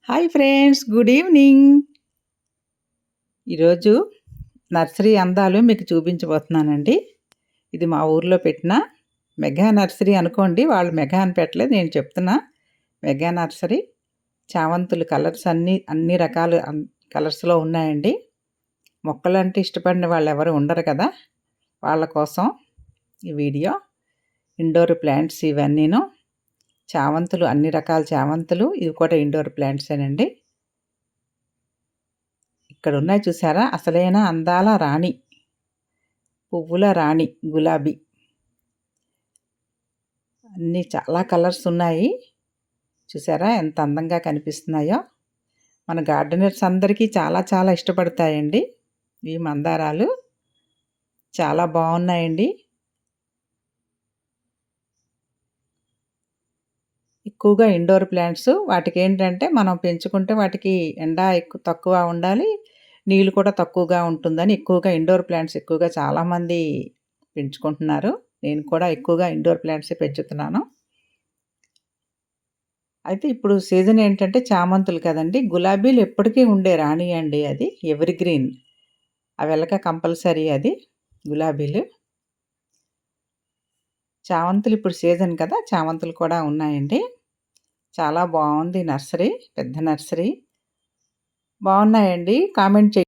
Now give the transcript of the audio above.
Hi friends, good evening. ఈరోజు nursery అందాలు మీకు చూపించబోతున్నానండి. ఇది మా ఊర్లో పెట్టిన మెగా నర్సరీ అనుకోండి. వాళ్ళు మెగా అని పెట్టలేదు, నేను చెప్తున్నా మెగా నర్సరీ. చామంతులు కలర్స్ అన్ని రకాల కలర్స్లో ఉన్నాయండి. మొక్కలంటే ఇష్టపడిన వాళ్ళు ఎవరు ఉండరు కదా, వాళ్ళ కోసం ఈ వీడియో. Indoor plants ఇవన్నీను. చామంతులు, అన్ని రకాల చామంతులు, ఇవి కూడా ఇండోర్ ప్లాంట్సేనండి. ఇక్కడ ఉన్నాయి చూసారా, అసలైన అందాల రాణి, పువ్వుల రాణి గులాబీ. అన్నీ చాలా కలర్స్ ఉన్నాయి. చూసారా ఎంత అందంగా కనిపిస్తున్నాయో. మన గార్డెనర్స్ అందరికీ చాలా చాలా ఇష్టపడతాయండి ఈ మందారాలు. చాలా బాగున్నాయండి. ఎక్కువగా ఇండోర్ ప్లాంట్స్, వాటికి ఏంటంటే మనం పెంచుకుంటే వాటికి ఎండ తక్కువ ఉండాలి, నీళ్ళు కూడా తక్కువగా ఉంటుందని ఎక్కువగా ఇండోర్ ప్లాంట్స్ ఎక్కువగా చాలామంది పెంచుకుంటున్నారు. నేను కూడా ఎక్కువగా ఇండోర్ ప్లాంట్సే పెంచుతున్నాను. అయితే ఇప్పుడు సీజన్ ఏంటంటే చామంతులు కదండి. గులాబీలు ఎప్పటికీ ఉండే రాణి అండి, అది ఎవర్ గ్రీన్. అవి వెళ్ళక కంపల్సరీ అది గులాబీలు. చామంతులు ఇప్పుడు సీజన్ కదా, చామంతులు కూడా ఉన్నాయండి. చాలా బాగుంది నర్సరీ, పెద్ద నర్సరీ. బాగున్నాయండి, కామెంట్ చేయండి.